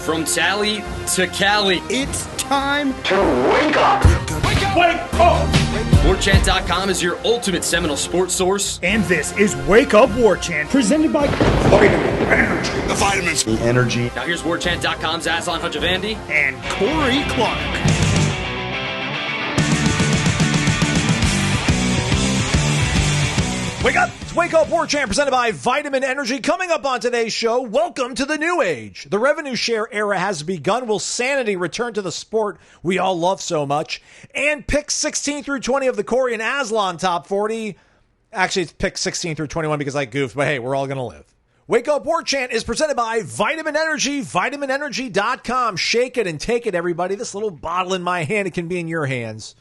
From Tally to Cali. It's time to wake up. Wake up! Warchant.com is your ultimate Seminole sports source. And this is Wake Up Warchant, presented by Vitamin Energy. The vitamins. The energy. Now here's Warchant.com's Aslan Hajavandi and Corey Clark. Wake up! It's Wake Up Warchant presented by Vitamin Energy. Coming up on today's show, welcome to the new age. The revenue share era has begun. Will sanity return to the sport we all love so much? And picks 16 through 20 of the Corey and Aslan top 40. Actually, it's picks 16 through 21 because I goofed, but hey, we're all going to live. Wake Up Warchant is presented by Vitamin Energy, vitaminenergy.com. Shake it and take it, everybody. This little bottle in my hand, it can be in your hands,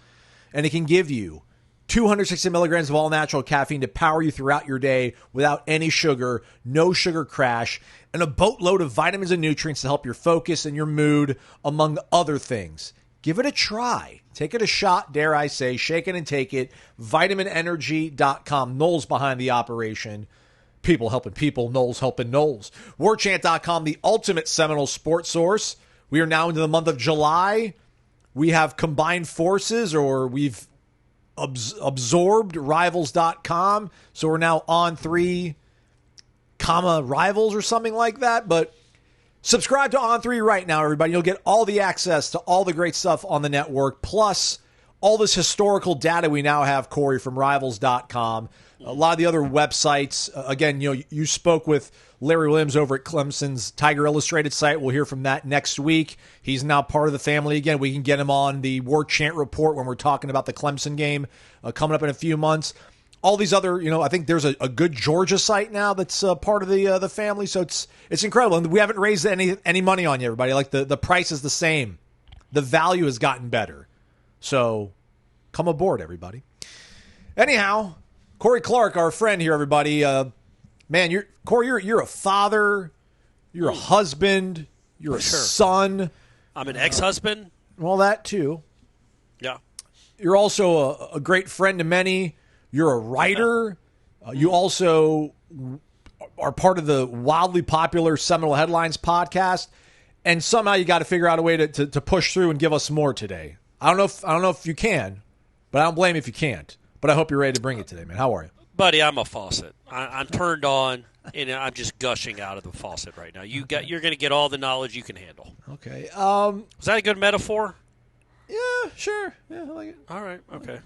and it can give you 260 milligrams of all-natural caffeine to power you throughout your day without any sugar, no sugar crash, and a boatload of vitamins and nutrients to help your focus and your mood, among other things. Give it a try. Take it a shot, dare I say. Shake it and take it. VitaminEnergy.com. Noles behind the operation. People helping people. Noles helping Noles. Warchant.com, the ultimate Seminole sports source. We are now into the month of July. We have combined forces, or we've absorbed Rivals.com, so we're now on 3, Rivals or something like that. But subscribe to On 3 right now, everybody. You'll get all the access to all the great stuff on the network, plus all this historical data we now have, Corey, from Rivals.com. A lot of the other websites. Again, you spoke with Larry Williams over at Clemson's Tiger Illustrated site. We'll hear from that next week. He's now part of the family again. We can get him on the Warchant Report when we're talking about the Clemson game coming up in a few months. All these other, I think there's a good Georgia site now that's part of the family. So it's incredible. And we haven't raised any money on you, everybody. Like the price is the same. The value has gotten better. So come aboard, everybody. Anyhow, Corey Clark, our friend here, everybody. Man, Corey, you're a father, you're a husband, you're a son. I'm an ex-husband. Well, that too. Yeah. You're also a great friend to many. You're a writer. You also are part of the wildly popular Seminole Headlines podcast. And somehow you got to figure out a way to push through and give us more today. I don't know if you can, but I don't blame you if you can't. But I hope you're ready to bring it today, man. How are you? Buddy, I'm a faucet. I'm turned on, and I'm just gushing out of the faucet right now. You're going to get all the knowledge you can handle. Okay. Was that a good metaphor? Yeah, sure. Yeah, I like it. All right. Okay.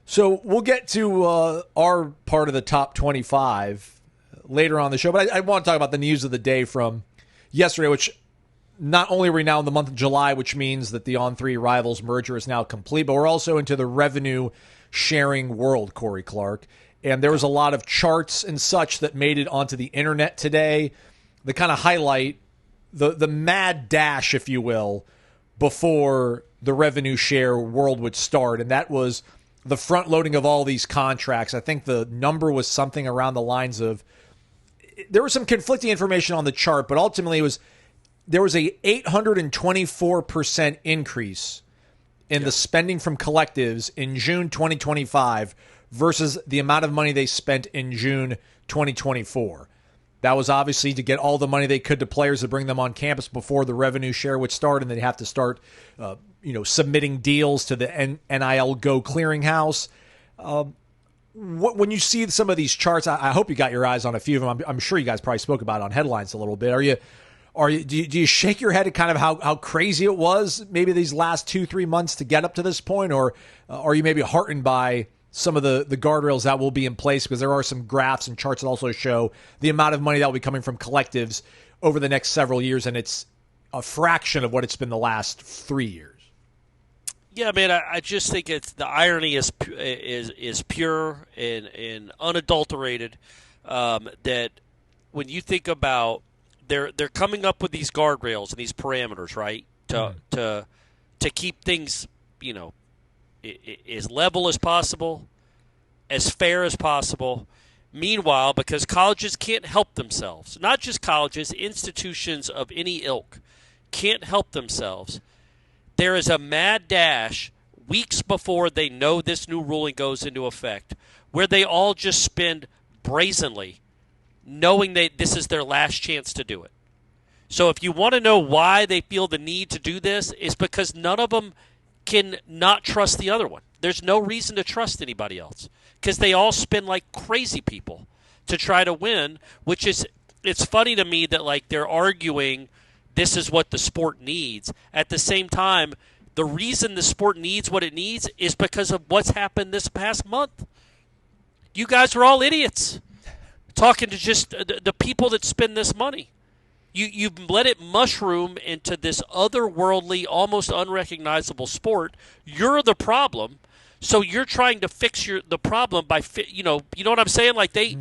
So we'll get to our part of the top 25 later on the show, but I want to talk about the news of the day from yesterday, which not only are we now in the month of July, which means that the On3 Rivals merger is now complete, but we're also into the revenue sharing world, Corey Clark. And there was a lot of charts and such that made it onto the internet today that kind of highlight the mad dash, if you will, before the revenue share world would start. And that was the front loading of all these contracts. I think the number was something around the lines of, there was some conflicting information on the chart, but ultimately there was a 824% increase in the spending from collectives in June 2025 versus the amount of money they spent in June 2024. That was obviously to get all the money they could to players to bring them on campus before the revenue share would start, and they'd have to start submitting deals to the NIL Go clearinghouse. When you see some of these charts, I hope you got your eyes on a few of them. I'm sure you guys probably spoke about it on Headlines a little bit. Do you shake your head at kind of how crazy it was maybe these last 2-3 months to get up to this point, or are you maybe heartened by some of the guardrails that will be in place? Because there are some graphs and charts that also show the amount of money that will be coming from collectives over the next several years, and it's a fraction of what it's been the last 3 years. Yeah, man, I just think the irony is pure and unadulterated. That when you think about they're coming up with these guardrails and these parameters, right, to keep things as level as possible, as fair as possible. Meanwhile, because colleges can't help themselves, not just colleges, institutions of any ilk can't help themselves, there is a mad dash weeks before they know this new ruling goes into effect where they all just spend brazenly knowing that this is their last chance to do it. So if you want to know why they feel the need to do this, it's because none of them can not trust the other one. There's no reason to trust anybody else because they all spend like crazy people to try to win, which is, it's funny to me that like they're arguing this is what the sport needs. At the same time, the reason the sport needs what it needs is because of what's happened this past month. You guys are all idiots talking to just the people that spend this money. You've let it mushroom into this otherworldly, almost unrecognizable sport. You're the problem, so you're trying to fix the problem by you know what I'm saying? Like they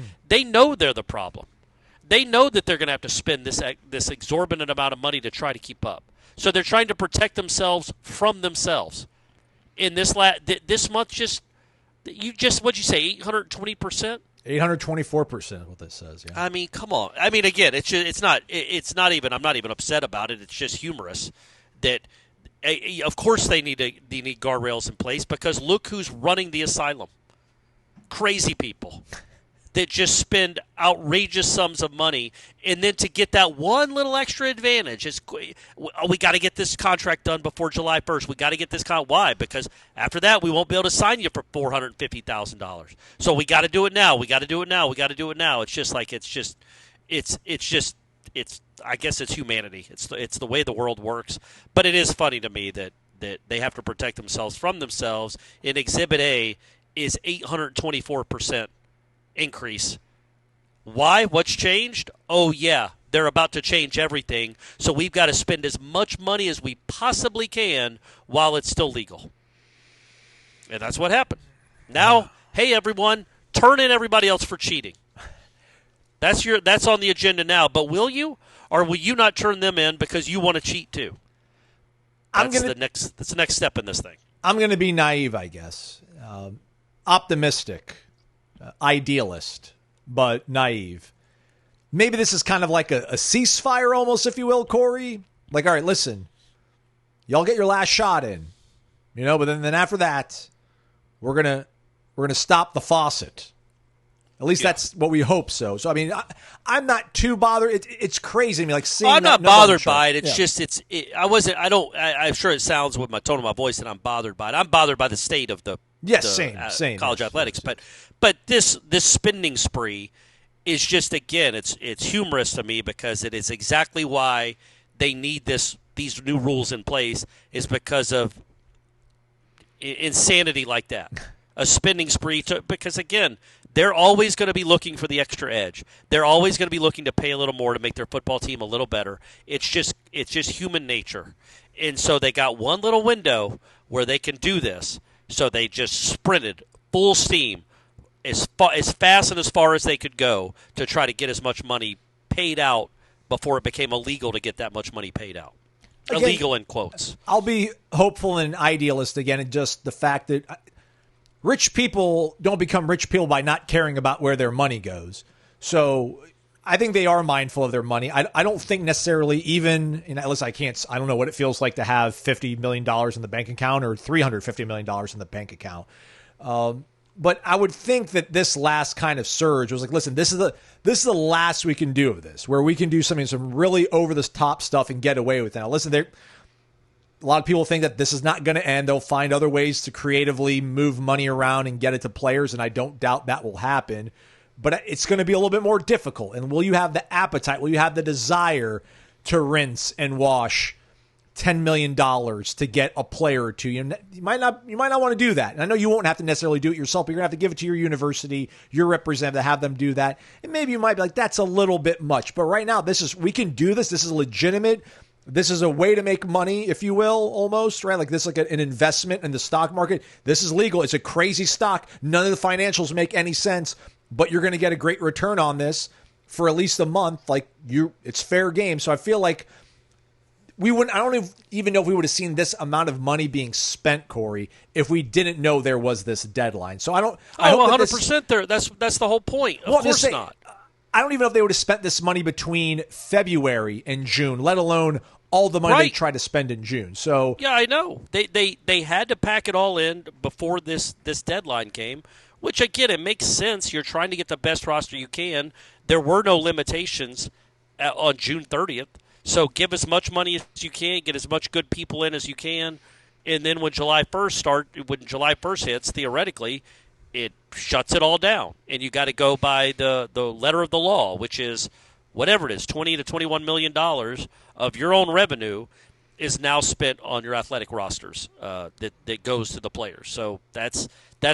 know they're the problem. They know that they're going to have to spend this exorbitant amount of money to try to keep up. So they're trying to protect themselves from themselves. In this month, what'd you say? 820%. 824% is what this says. Yeah. I mean, come on. I mean, again, it's not even. I'm not even upset about it. It's just humorous that, of course, they need guardrails in place because look who's running the asylum. Crazy people that just spend outrageous sums of money, and then to get that one little extra advantage is we got to get this contract done before July 1st. We got to get this why? Because after that we won't be able to sign you for $450,000. So we got to do it now. We got to do it now. We got to do it now. It's just like it's I guess it's humanity. It's the way the world works. But it is funny to me that they have to protect themselves from themselves. And Exhibit A is 824% increase. Why? What's changed? Oh, yeah, they're about to change everything, so we've got to spend as much money as we possibly can while it's still legal. And that's what happened. Now, hey, everyone, turn in everybody else for cheating. That's on the agenda now, but will you? Or will you not turn them in because you want to cheat too? That's the next step in this thing. I'm going to be naive, I guess. Optimistic. Idealist, but naive. Maybe this is kind of like a ceasefire almost, if you will, Corey. Like, all right, listen, y'all get your last shot in, but then after that, we're gonna stop the faucet. At least that's what we hope so. So I mean, I'm not too bothered. It's crazy to me, like seeing. I'm not bothered by it. It's just I'm sure it sounds with my tone of my voice that I'm bothered by it. I'm bothered by the state of the same college athletics. But this spending spree is just, again, it's humorous to me because it is exactly why they need these new rules in place is because of insanity like that. A spending spree because, again, they're always going to be looking for the extra edge. They're always going to be looking to pay a little more to make their football team a little better. It's just human nature. And so they got one little window where they can do this. So they just sprinted full steam as fast and as far as they could go to try to get as much money paid out before it became illegal to get that much money paid out. Again, illegal in quotes. I'll be hopeful and idealist again, and just the fact that rich people don't become rich people by not caring about where their money goes. So I think they are mindful of their money. I don't think necessarily even, unless I don't know what it feels like to have $50 million in the bank account or $350 million in the bank account. But I would think that this last kind of surge was like, listen, this is the last we can do of this, where we can do some really over the top stuff and get away with it. Now, listen, a lot of people think that this is not going to end. They'll find other ways to creatively move money around and get it to players, and I don't doubt that will happen. But it's going to be a little bit more difficult. And will you have the appetite? Will you have the desire to rinse and wash $10 million to get a player or two? You might not want to do that. And I know you won't have to necessarily do it yourself, but you're going to have to give it to your university, your representative, to have them do that. And maybe you might be like, that's a little bit much. But right now, we can do this. This is legitimate. This is a way to make money, if you will, almost, right? Like this is like an investment in the stock market. This is legal. It's a crazy stock. None of the financials make any sense, but you're going to get a great return on this for at least a month. Like it's fair game. So I feel like I don't even know if we would have seen this amount of money being spent, Corey, if we didn't know there was this deadline. So I hope 100% there. That's the whole point. Of course not. I don't even know if they would have spent this money between February and June, let alone all the money they tried to spend in June. So yeah, I know. They had to pack it all in before this deadline came, which, again, it makes sense. You're trying to get the best roster you can. There were no limitations on June 30th. So give as much money as you can, get as much good people in as you can, and then when July 1st hits, theoretically, it shuts it all down, and you got to go by the letter of the law, which is whatever it is, $20 to $21 million of your own revenue is now spent on your athletic rosters that goes to the players. So that's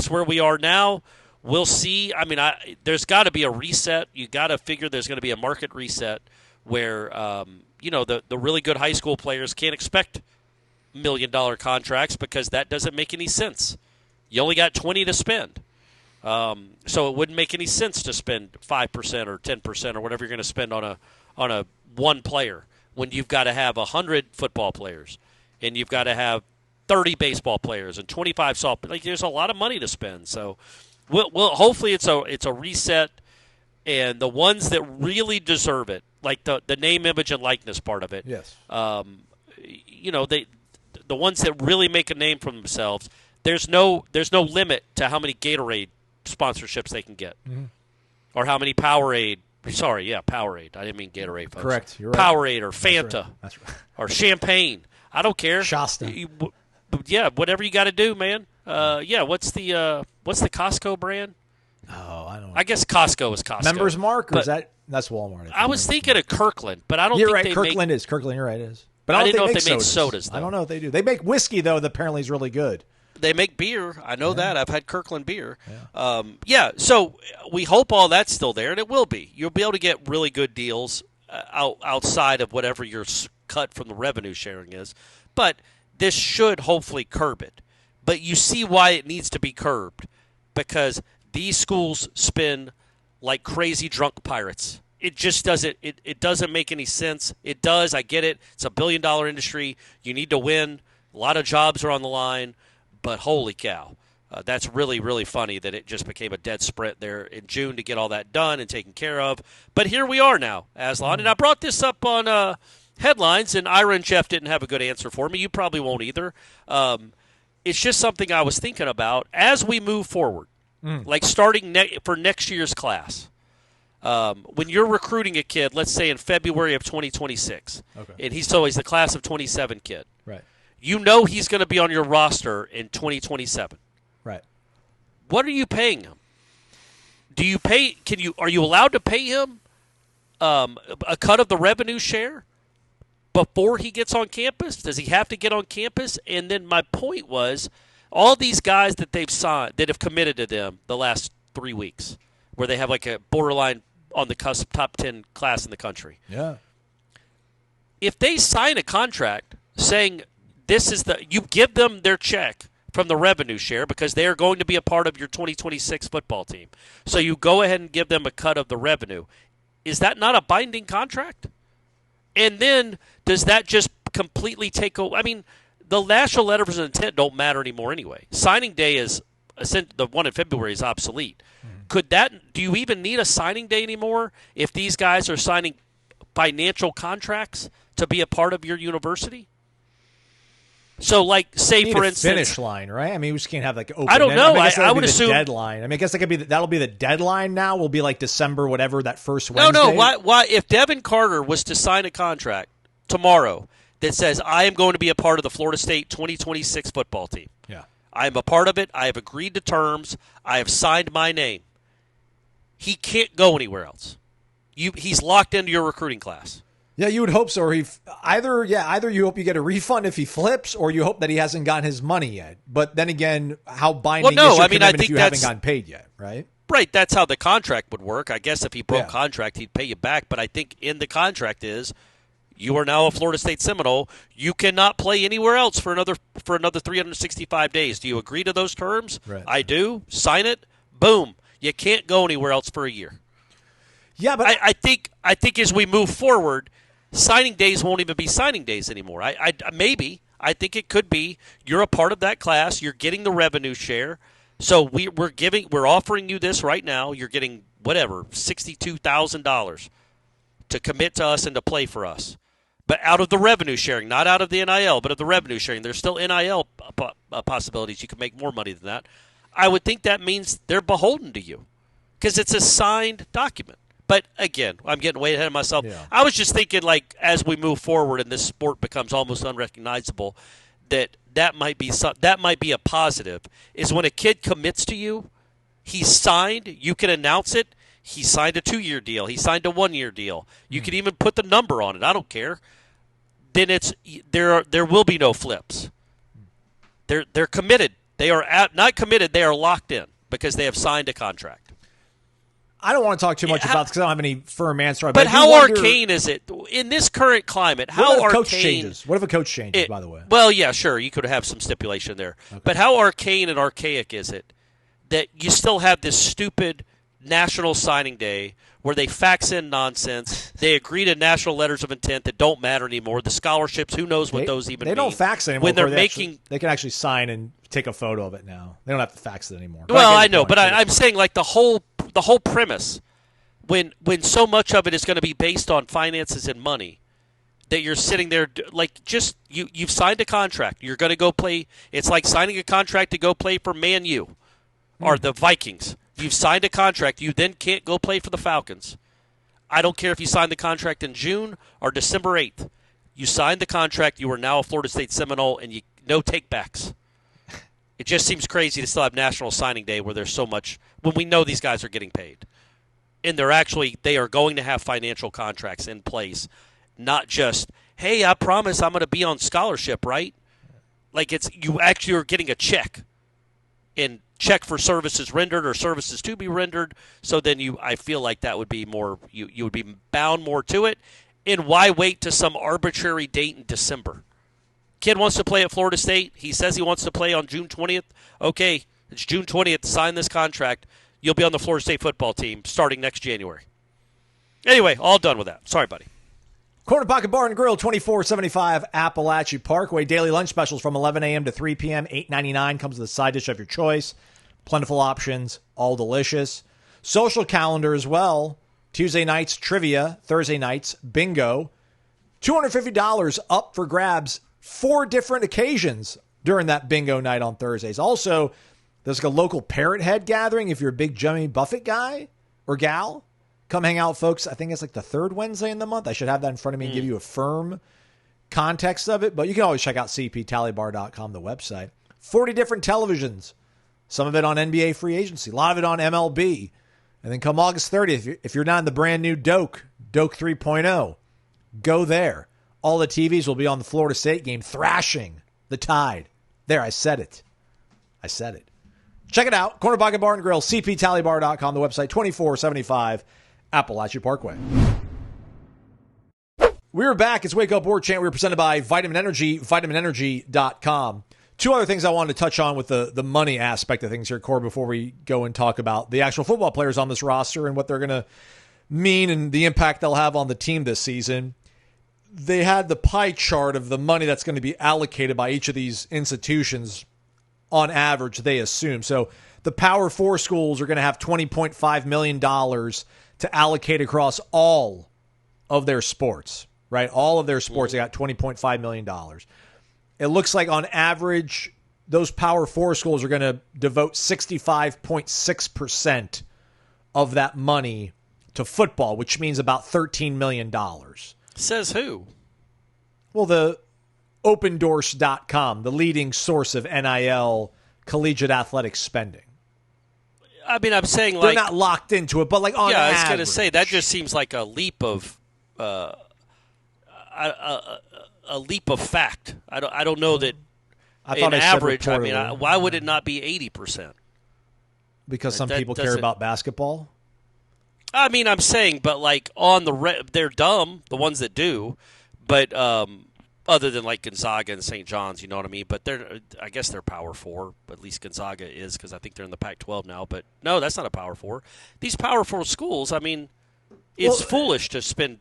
where we are now. We'll see. I mean, there's got to be a reset. You got to figure there's going to be a market reset where the really good high school players can't expect $1 million contracts because that doesn't make any sense. You only got 20 to spend. So it wouldn't make any sense to spend 5% or 10% or whatever you're going to spend on a one player when you've got to have 100 football players and you've got to have 30 baseball players and 25 softball. Like, there's a lot of money to spend. So we'll hopefully it's a reset, and the ones that really deserve it, like the name, image, and likeness part of it. Yes. The ones that really make a name for themselves. There's no limit to how many Gatorade sponsorships they can get, or how many Powerade. Sorry, yeah, Powerade. I didn't mean Gatorade, folks. Correct. You're right. Powerade or Fanta, That's right. or champagne. I don't care. Shasta. Yeah, whatever you got to do, man. What's the Costco brand? Oh, I don't know. I guess Costco is Costco. Members Mark, or But that's Walmart? I was thinking of Kirkland, but I don't You're think right. they Kirkland make. is. Kirkland, you're right, it is. But I don't didn't know think if they make sodas, though. I don't know if they do. They make whiskey, though, that apparently is really good. They make beer. I know that. I've had Kirkland beer. So we hope all that's still there, and it will be. You'll be able to get really good deals outside of whatever your cut from the revenue sharing is. But this should hopefully curb it. But you see why it needs to be curbed, because these schools spin like crazy drunk pirates. It just doesn't. It doesn't make any sense. It does. I get it. It's $1 billion industry. You need to win. A lot of jobs are on the line. But holy cow, that's really, really funny that it just became a dead sprint there in June to get all that done and taken care of. But here we are now, Aslan. And I brought this up on headlines, and Ira and Jeff didn't have a good answer for me. You probably won't either. It's just something I was thinking about as we move forward, like starting for next year's class. When you're recruiting a kid, let's say in February of 2026, and he's the class of 27 kid. Right. You know he's going to be on your roster in 2027. Right. What are you paying him? Do you pay? Are you allowed to pay him a cut of the revenue share before he gets on campus? Does he have to get on campus? And then my point was, all these guys that they've signed, that have committed to them the last 3 weeks, where they have like a borderline on the cusp top 10 class in the country. Yeah. If they sign a contract saying you give them their check from the revenue share because they are going to be a part of your 2026 football team. So you go ahead and give them a cut of the revenue. Is that not a binding contract? And then does that just completely take over? I mean, the national letters of intent don't matter anymore anyway. Signing day the one in February is obsolete. Do you even need a signing day anymore if these guys are signing financial contracts to be a part of your university? So, like, say for instance, finish line, right? I mean, we just can't have like open. I don't know. I would assume deadline. I mean, I guess that'll be the deadline. Now will be like December, whatever that first Wednesday. No. Why? If Devin Carter was to sign a contract tomorrow that says I am going to be a part of the Florida State 2026 football team, I am a part of it. I have agreed to terms. I have signed my name. He can't go anywhere else. He's locked into your recruiting class. Yeah, you would hope so. Or either you hope you get a refund if he flips, or you hope that he hasn't gotten his money yet. But then again, how binding is your commitment if you haven't gotten paid yet, right? Right, that's how the contract would work. I guess if he broke contract, he'd pay you back. But I think in the contract is you are now a Florida State Seminole. You cannot play anywhere else for another 365 days. Do you agree to those terms? Right. I do. Sign it. Boom. You can't go anywhere else for a year. Yeah, but I think as we move forward, signing days won't even be signing days anymore. I think it could be you're a part of that class. You're getting the revenue share. So we're offering you this right now. You're getting whatever $62,000 to commit to us and to play for us, but out of the revenue sharing, not out of the NIL, but of the revenue sharing. There's still NIL possibilities. You can make more money than that. I would think that means they're beholden to you because it's a signed document. But again, I'm getting way ahead of myself. Yeah. I was just thinking, like, as we move forward and this sport becomes almost unrecognizable, that might be a positive. Is when a kid commits to you, he's signed. You can announce it. He signed a 2-year deal. He signed a 1-year deal. You can even put the number on it. I don't care. Then there will be no flips. They're committed. They are not committed. They are locked in because they have signed a contract. I don't want to talk too much about this because I don't have any firm answer. But how arcane is it in this current climate? How what if arcane? Coach changes? What if a coach changes? By the way, well, yeah, sure, you could have some stipulation there. Okay. But how arcane and archaic is it that you still have this stupid National Signing Day where they fax in nonsense? They agree to national letters of intent that don't matter anymore. The scholarships, who knows what those even mean? They don't fax anymore. When they're they can actually sign and take a photo of it now. They don't have to fax it anymore. Well, I know, but I'm saying like the whole premise, when so much of it is going to be based on finances and money, that you're sitting there like just you've signed a contract. You're going to go play. It's like signing a contract to go play for Man U or the Vikings. You've signed a contract. You then can't go play for the Falcons. I don't care if you signed the contract in June or December 8th. You signed the contract. You are now a Florida State Seminole, and no take-backs. It just seems crazy to still have National Signing Day where there's so much – when we know these guys are getting paid. And they are going to have financial contracts in place, not just, hey, I promise I'm going to be on scholarship, right? Like you actually are getting a check and check for services rendered or services to be rendered. So then I feel like that would be more, you would be bound more to it. And why wait to some arbitrary date in December? Kid wants to play at Florida State. He says he wants to play on June 20th. Okay, it's June 20th. Sign this contract. You'll be on the Florida State football team starting next January. Anyway, all done with that. Sorry, buddy. Corner Pocket Bar and Grill, 2475 Appalachia Parkway. Daily lunch specials from 11 a.m. to 3 p.m. $8.99 comes with a side dish of your choice. Plentiful options, all delicious. Social calendar as well. Tuesday nights, trivia. Thursday nights, bingo. $250 up for grabs. 4 different occasions during that bingo night on Thursdays. Also, there's like a local Parrot Head gathering if you're a big Jimmy Buffett guy or gal. Come hang out, folks. I think it's like the 3rd Wednesday in the month. I should have that in front of me and give you a firm context of it. But you can always check out cptallybar.com, the website. 40 different televisions. Some of it on NBA free agency. A lot of it on MLB. And then come August 30th, if you're not in the brand new Doak 3.0, go there. All the TVs will be on the Florida State game, thrashing the Tide. There, I said it. Check it out. Corner Pocket Bar and Grill, cptallybar.com, the website, 2475 Appalachia Parkway. We're back. It's Wake Up Warchant. We're presented by Vitamin Energy, vitaminenergy.com. 2 other things I wanted to touch on with the money aspect of things here, Corey, before we go and talk about the actual football players on this roster and what they're going to mean and the impact they'll have on the team this season. They had the pie chart of the money that's going to be allocated by each of these institutions on average, they assume. So the Power 4 schools are going to have $20.5 million to allocate across all of their sports, right? All of their sports, they got $20.5 million. It looks like on average, those Power 4 schools are going to devote 65.6% of that money to football, which means about $13 million. Says who? Well, the OpenDoors.com, the leading source of NIL collegiate athletic spending. I mean, I'm saying they're not locked into it, but like on average. I was going to say that just seems like a leap of fact. I don't know that. I thought in average. I mean, why would it not be 80%? Because some people care about basketball. I mean, I'm saying, but like on they're dumb, the ones that do, but other than like Gonzaga and St. John's, you know what I mean? But I guess they're Power 4, at least Gonzaga is, because I think they're in the Pac-12 now. But no, that's not a Power 4. These Power 4 schools, I mean, it's foolish to spend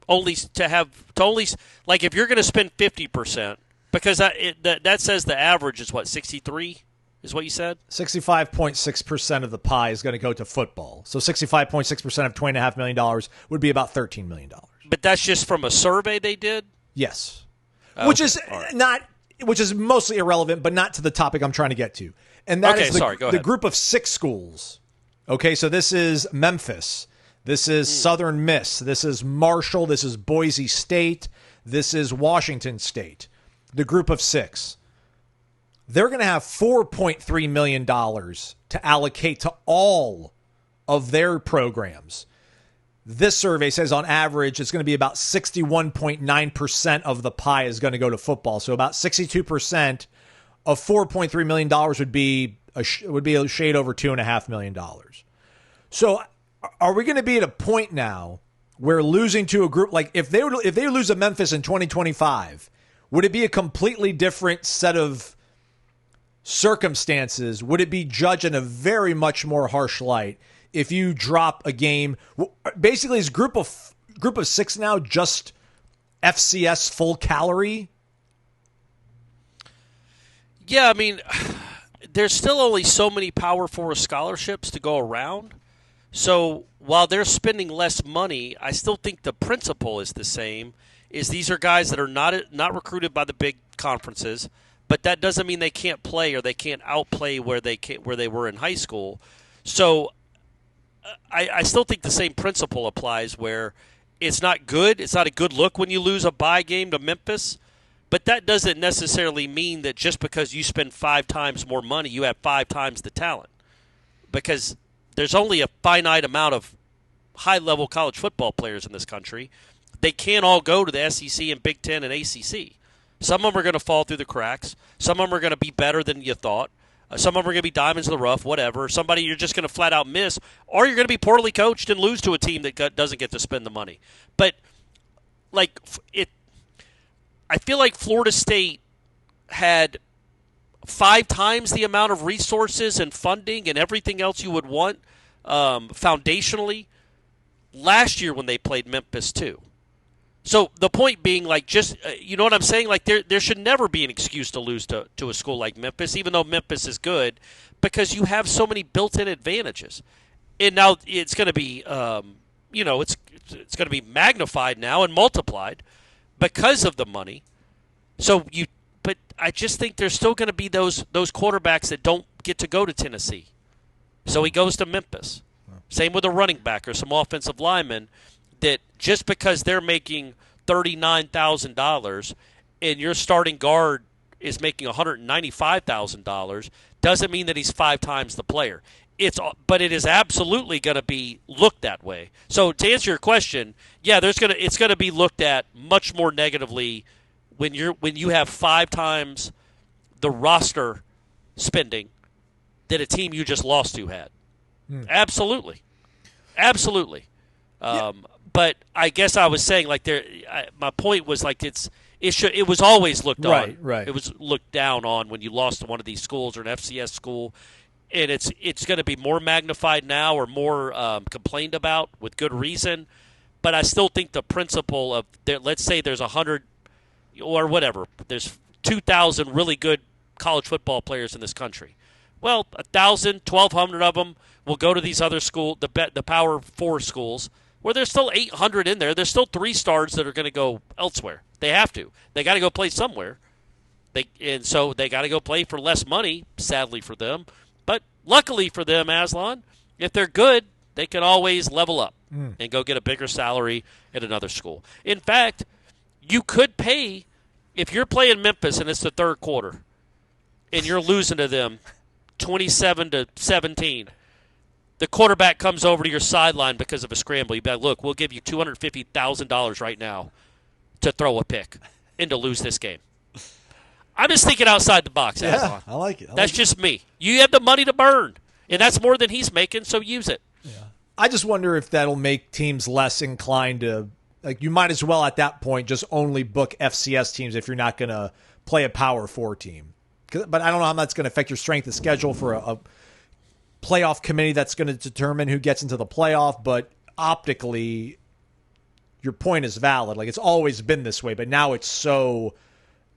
like if you're going to spend 50%, because that says the average is what, 63? Is what you said? 65.6% of the pie is going to go to football. So 65.6% of $20.5 million would be about $13 million. But that's just from a survey they did? Yes. Okay. Which is mostly irrelevant, but not to the topic I'm trying to get to. And that is the group of 6 schools. Okay, so this is Memphis. This is Southern Miss. This is Marshall. This is Boise State. This is Washington State. The group of 6. They're going to have $4.3 million to allocate to all of their programs. This survey says on average it's going to be about 61.9% of the pie is going to go to football. So about 62% of $4.3 million would be a shade over $2.5 million. So are we going to be at a point now where losing to a group, like if they lose to Memphis in 2025, would it be a completely different set of circumstances? Would it be judged in a very much more harsh light if you drop a game? Basically, is group of 6 now just FCS full calorie? Yeah, I mean, there's still only so many Power 4 scholarships to go around. So while they're spending less money, I still think the principle is the same. Is these are guys that are not recruited by the big conferences, but that doesn't mean they can't play or they can't outplay where they were in high school. So I still think the same principle applies where it's not good. It's not a good look when you lose a bye game to Memphis, but that doesn't necessarily mean that just because you spend 5 times more money, you have 5 times the talent. Because there's only a finite amount of high-level college football players in this country. They can't all go to the SEC and Big Ten and ACC. Some of them are going to fall through the cracks. Some of them are going to be better than you thought. Some of them are going to be diamonds in the rough, whatever. Somebody you're just going to flat out miss, or you're going to be poorly coached and lose to a team that doesn't get to spend the money. But I feel like Florida State had 5 times the amount of resources and funding and everything else you would want foundationally last year when they played Memphis too. So the point being, you know what I'm saying? Like there should never be an excuse to lose to a school like Memphis, even though Memphis is good, because you have so many built-in advantages. And now it's going to be, it's going to be magnified now and multiplied because of the money. But I just think there's still going to be those quarterbacks that don't get to go to Tennessee. So he goes to Memphis. Same with a running back or some offensive lineman that just because they're making $39,000 and your starting guard is making $195,000 doesn't mean that he's 5 times the player. But it is absolutely going to be looked that way. So to answer your question, yeah, it's going to be looked at much more negatively when you have 5 times the roster spending that a team you just lost to had. Absolutely. Yeah. But I guess I was saying my point was it was always looked on. Right. It was looked down on when you lost to one of these schools or an FCS school, and it's going to be more magnified now or more complained about with good reason. But I still think the principle of let's say there's 100 or whatever, there's 2,000 really good college football players in this country. Well, 1,000, 1,200 of them will go to these other schools, the Power 4 schools, where there's still 800 in there. There's still 3 stars that are going to go elsewhere. They have to. They got to go play somewhere. So they got to go play for less money, sadly for them. But luckily for them, Aslan, if they're good, they can always level up and go get a bigger salary at another school. In fact, you could pay, if you're playing Memphis and it's the third quarter and you're losing to them 27-17, the quarterback comes over to your sideline because of a scramble. You bet, look, we'll give you $250,000 right now to throw a pick and to lose this game. I'm just thinking outside the box, Aslan. I like it. That's just me. You have the money to burn, and that's more than he's making, so use it. Yeah. I just wonder if that'll make teams less inclined to, you might as well at that point just only book FCS teams if you're not going to play a Power 4 team. But I don't know how that's going to affect your strength of schedule for a playoff committee that's going to determine who gets into the playoff. But optically, your point is valid. It's always been this way, but now it's so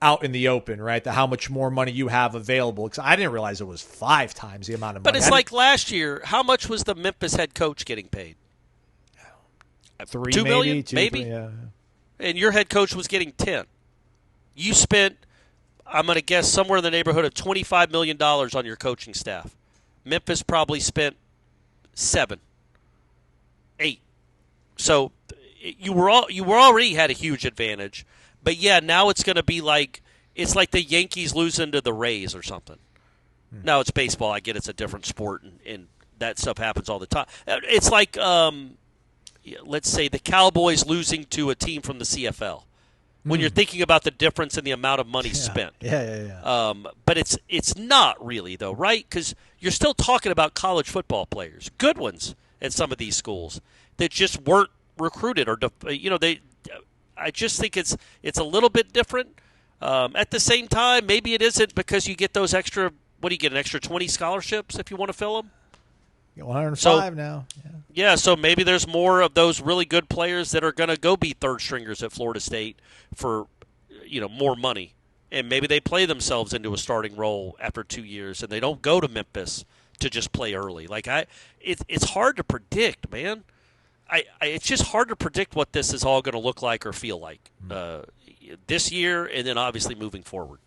out in the open, right? How much more money you have available. Because I didn't realize it was 5 times the amount of money. But it's like last year. How much was the Memphis head coach getting paid? $2 million, maybe? Yeah. And your head coach was getting 10. You spent, I'm going to guess, somewhere in the neighborhood of $25 million on your coaching staff. Memphis probably spent 7, 8. So you were already had a huge advantage, but yeah, now it's going to be like it's like the Yankees losing to the Rays or something. Now it's baseball. I get it's a different sport, and that stuff happens all the time. It's like let's say the Cowboys losing to a team from the CFL. When you're thinking about the difference in the amount of money spent. Yeah. But it's not really, though, right? Because you're still talking about college football players, good ones at some of these schools that just weren't recruited or I just think it's a little bit different. At the same time, maybe it isn't because you get those extra. What do you get? An extra 20 scholarships if you want to fill them. You get 105 now. Yeah, so maybe there's more of those really good players that are going to go be third stringers at Florida State for, more money, and maybe they play themselves into a starting role after 2 years, and they don't go to Memphis to just play early. Like it's hard to predict, man. It's just hard to predict what this is all going to look like or feel like this year, and then obviously moving forward.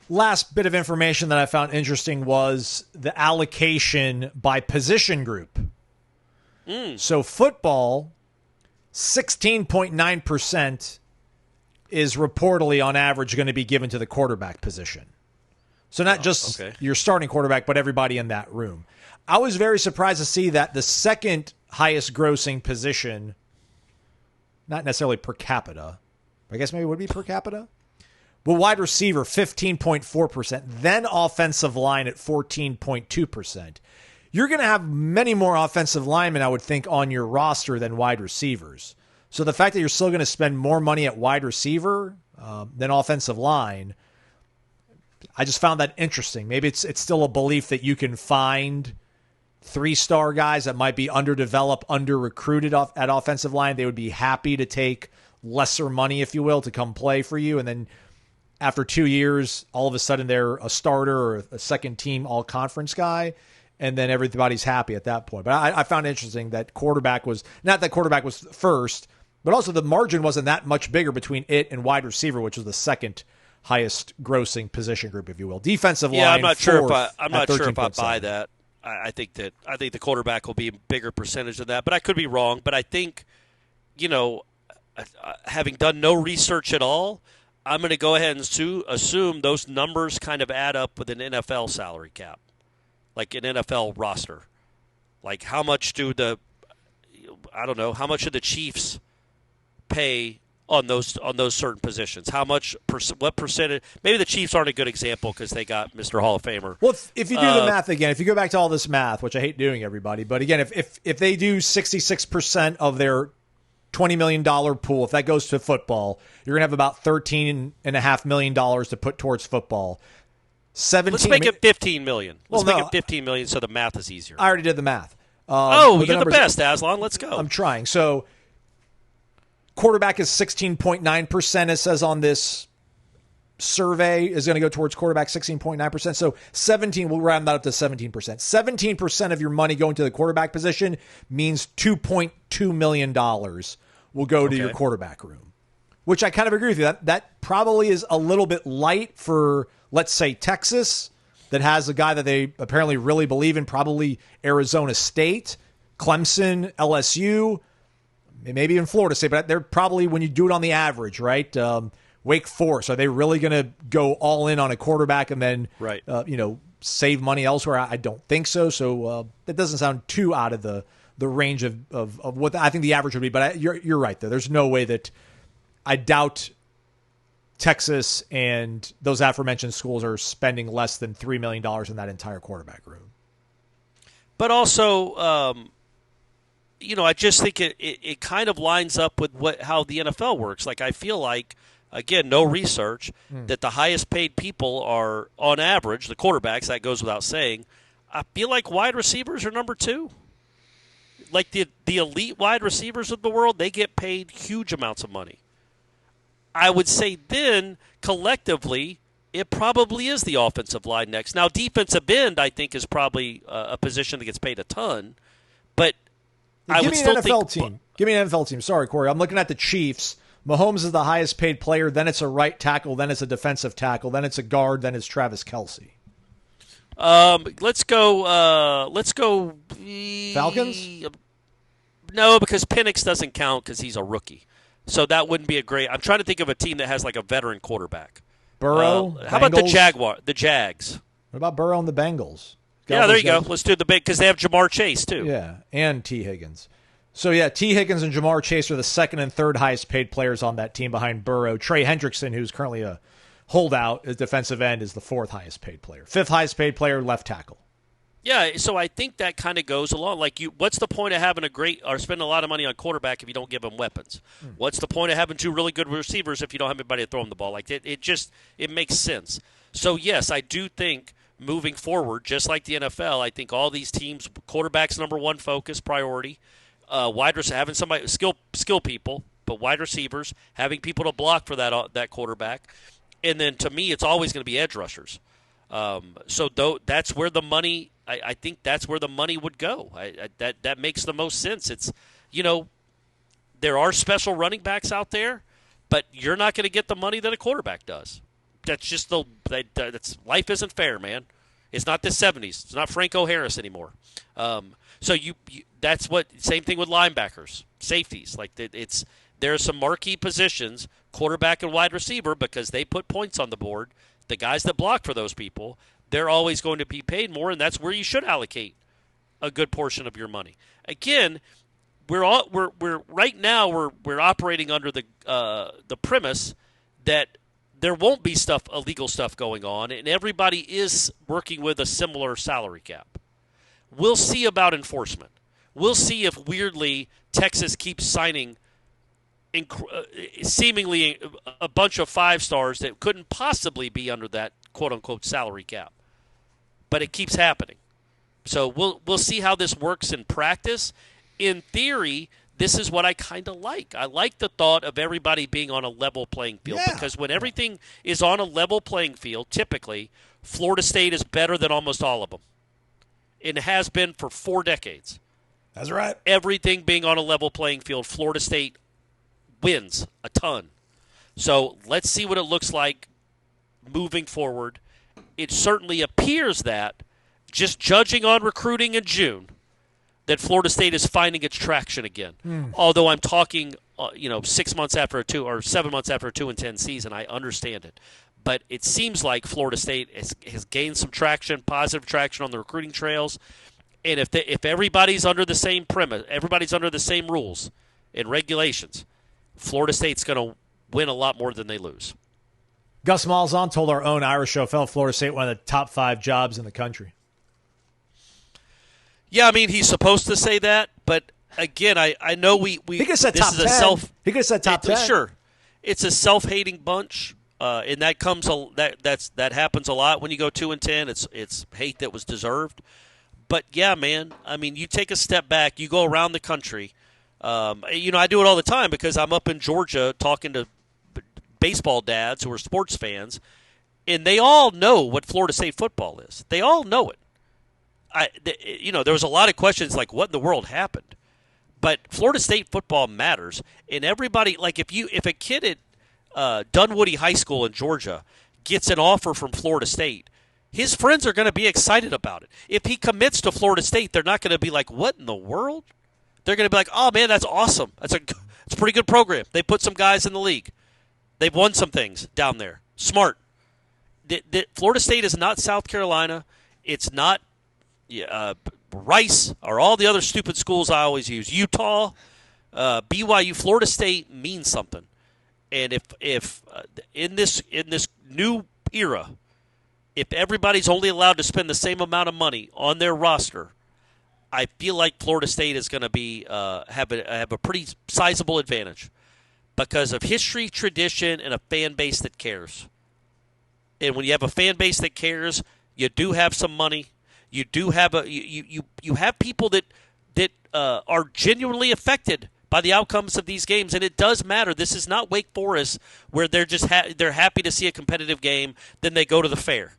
Last bit of information that I found interesting was the allocation by position group. So football, 16.9% is reportedly on average going to be given to the quarterback position. So not just your starting quarterback, but everybody in that room. I was very surprised to see that the second highest grossing position, not necessarily per capita, I guess maybe it would be per capita, but wide receiver, 15.4%, then offensive line at 14.2%. You're going to have many more offensive linemen, I would think, on your roster than wide receivers. So the fact that you're still going to spend more money at wide receiver than offensive line, I just found that interesting. Maybe it's still a belief that you can find 3-star guys that might be underdeveloped, under-recruited at offensive line. They would be happy to take lesser money, if you will, to come play for you. And then after 2 years, all of a sudden they're a starter or a second-team all-conference guy. And then everybody's happy at that point. But I found it interesting that quarterback was first, but also the margin wasn't that much bigger between it and wide receiver, which was the second highest grossing position group, if you will. Defensive line. I'm not sure if I buy 13.7. that. I think the quarterback will be a bigger percentage of that, but I could be wrong. But I think, having done no research at all, I'm going to go ahead and assume those numbers kind of add up with an NFL salary cap. Like an NFL roster. Like how much do the Chiefs pay on those certain positions? How much, what percentage? Maybe the Chiefs aren't a good example because they got Mr. Hall of Famer. Well, if you do the math again, if you go back to all this math, which I hate doing, everybody, but again, if they do 66% of their $20 million pool, if that goes to football, you're going to have about $13.5 million to put towards football. 17. Let's make it $15 million. Let's make it $15 million so the math is easier. I already did the math. You're the best, Aslan. Let's go. I'm trying. So quarterback is 16.9%, it says on this survey, is going to go towards quarterback, 16.9%. So 17, we'll round that up to 17%. 17% of your money going to the quarterback position means $2.2 million will go to your quarterback room, which I kind of agree with you. That probably is a little bit light for, let's say, Texas, that has a guy that they apparently really believe in, probably Arizona State, Clemson, LSU, maybe even Florida State, but they're probably, when you do it on the average, right? Wake Forest, are they really going to go all in on a quarterback and then, save money elsewhere? I don't think so. So that doesn't sound too out of the range of what I think the average would be. But you're right, though. There's no way that I doubt Texas and those aforementioned schools are spending less than $3 million in that entire quarterback room. But also, I just think it kind of lines up with how the NFL works. Like, I feel like, again, no research, that the highest paid people are, on average, the quarterbacks, that goes without saying. I feel like wide receivers are number 2. Like the elite wide receivers of the world, they get paid huge amounts of money. I would say then, collectively, it probably is the offensive line next. Now, defensive end, I think, is probably a position that gets paid a ton. But I would still think... Give me an NFL team. Sorry, Corey. I'm looking at the Chiefs. Mahomes is the highest paid player. Then it's a right tackle. Then it's a defensive tackle. Then it's a guard. Then it's Travis Kelce. Let's go... Falcons? No, because Penix doesn't count because he's a rookie. So that wouldn't be a great. I'm trying to think of a team that has like a veteran quarterback. Burrow. How about the Jags? What about Burrow and the Bengals? Yeah, there you go. Let's do the big because they have Jamar Chase too. Yeah, and T. Higgins. So yeah, T. Higgins and Jamar Chase are the second and third highest paid players on that team behind Burrow. Trey Hendrickson, who's currently a holdout as defensive end, is the fourth highest paid player. Fifth highest paid player, left tackle. Yeah, so I think that kind of goes along. Like, what's the point of having spending a lot of money on quarterback if you don't give them weapons? What's the point of having two really good receivers if you don't have anybody to throw them the ball? Like, it makes sense. So yes, I do think moving forward, just like the NFL, I think all these teams, quarterback's number one focus, priority. Wide receiver, having somebody skill people, but wide receivers, having people to block for that quarterback, and then to me, it's always going to be edge rushers. That's where the money. I think that's where the money would go. That makes the most sense. It's, there are special running backs out there, but you're not going to get the money that a quarterback does. That's just that's life isn't fair, man. It's not the 70s. It's not Franco Harris anymore. So that's same thing with linebackers, safeties. Like there are some marquee positions, quarterback and wide receiver, because they put points on the board. The guys that block for those people, they're always going to be paid more, and that's where you should allocate a good portion of your money. Again, we're right now we're operating under the premise that there won't be illegal stuff going on, and everybody is working with a similar salary cap. We'll see about enforcement. We'll see if weirdly Texas keeps signing seemingly a bunch of 5 stars that couldn't possibly be under that quote-unquote salary cap. But it keeps happening. So we'll see how this works in practice. In theory, this is what I kind of like. I like the thought of everybody being on a level playing field, because when everything is on a level playing field, typically, Florida State is better than almost all of them. It has been for 4 decades. That's right. Everything being on a level playing field, Florida State wins a ton. So let's see what it looks like moving forward. It certainly appears that, just judging on recruiting in June, that Florida State is finding its traction again. Although I'm talking, 6 months after a 2 or 7 months after a 2-10 season, I understand it. But it seems like Florida State has gained some traction, positive traction on the recruiting trails. And if everybody's under the same premise, everybody's under the same rules and regulations, Florida State's going to win a lot more than they lose. Gus Malzahn told our own Irish show, felt Florida State one of the top 5 jobs in the country. Yeah, I mean, he's supposed to say that, but again, I know we he could have said top 10. He could have said top 10. Sure, it's a self-hating bunch, and that happens a lot when you go 2-10. It's hate that was deserved. But yeah, man, I mean, you take a step back, you go around the country. I do it all the time because I'm up in Georgia talking to baseball dads who are sports fans, and they all know what Florida State football is. They all know it. There was a lot of questions like, what in the world happened? But Florida State football matters, and everybody, like if a kid at Dunwoody High School in Georgia gets an offer from Florida State, his friends are going to be excited about it. If he commits to Florida State, they're not going to be like, what in the world? They're going to be like, oh, man, that's awesome. It's a pretty good program. They put some guys in the league. They've won some things down there. Smart. Florida State is not South Carolina. It's not Rice or all the other stupid schools I always use. Utah, BYU, Florida State means something. And if in this new era, if everybody's only allowed to spend the same amount of money on their roster, I feel like Florida State is going to be have a pretty sizable advantage because of history, tradition, and a fan base that cares. And when you have a fan base that cares, you do have some money. You do have you have people that are genuinely affected by the outcomes of these games, and it does matter. This is not Wake Forest where they're just they're happy to see a competitive game, then they go to the fair.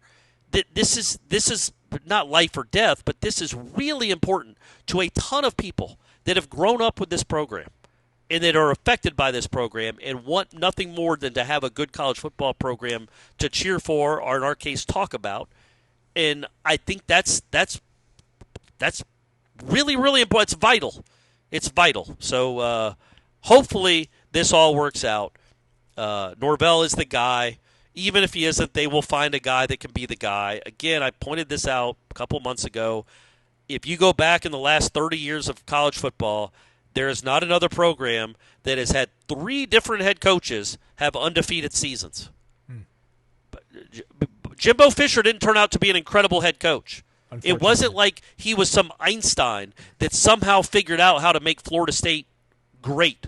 This is not life or death, but this is really important to a ton of people that have grown up with this program and that are affected by this program and want nothing more than to have a good college football program to cheer for, or in our case, talk about. And I think that's really, really important. It's vital. It's vital. So hopefully this all works out. Norvell is the guy. Even if he isn't, they will find a guy that can be the guy. Again, I pointed this out a couple months ago. If you go back in the last 30 years of college football, there is not another program that has had 3 different head coaches have undefeated seasons. Jimbo Fisher didn't turn out to be an incredible head coach. It wasn't like he was some Einstein that somehow figured out how to make Florida State great.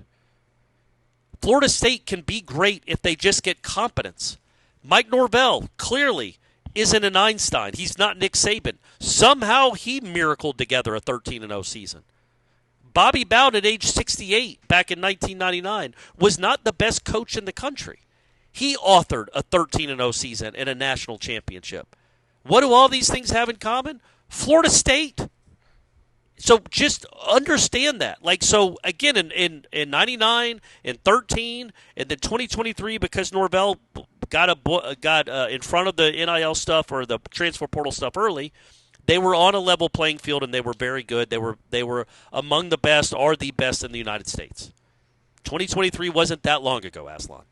Florida State can be great if they just get competence. Mike Norvell clearly isn't an Einstein. He's not Nick Saban. Somehow he miracled together a 13-0 season. Bobby Bowden at age 68 back in 1999 was not the best coach in the country. He authored a 13-0 season and a national championship. What do all these things have in common? Florida State. So just understand that. So again, in 99, in 13, and then 2023, because Norvell got in front of the NIL stuff or the transfer portal stuff early, they were on a level playing field and they were very good. They were among the best, or the best in the United States. 2023 wasn't that long ago, Aslan.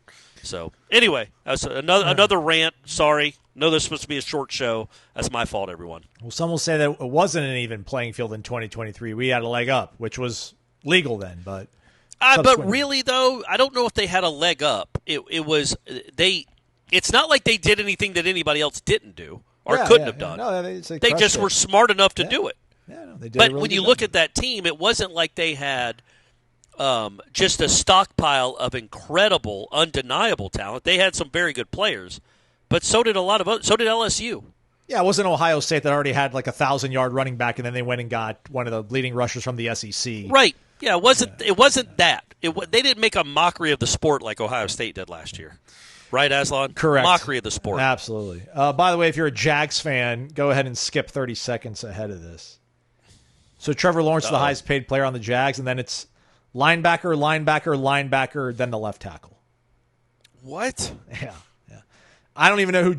So anyway, that's another rant. Sorry. No, this is supposed to be a short show. That's my fault, everyone. Well, some will say that it wasn't an even playing field in 2023. We had a leg up, which was legal then, but really though, I don't know if they had a leg up. It was they. It's not like they did anything that anybody else didn't do or couldn't have done. No, they just were smart enough to do it. Yeah, no, they did. But when you look at that team, it wasn't like they had just a stockpile of incredible, undeniable talent. They had some very good players, but so did so did LSU. Yeah, it wasn't Ohio State that already had like a 1,000-yard running back, and then they went and got one of the leading rushers from the SEC. Right. Yeah, it wasn't. Yeah. It wasn't that. They didn't make a mockery of the sport like Ohio State did last year. Right, Aslan? Correct. Mockery of the sport. Absolutely. By the way, if you're a Jags fan, go ahead and skip 30 seconds ahead of this. So Trevor Lawrence is the highest paid player on the Jags, and then it's linebacker, linebacker, linebacker, then the left tackle. What? Yeah. I don't even know who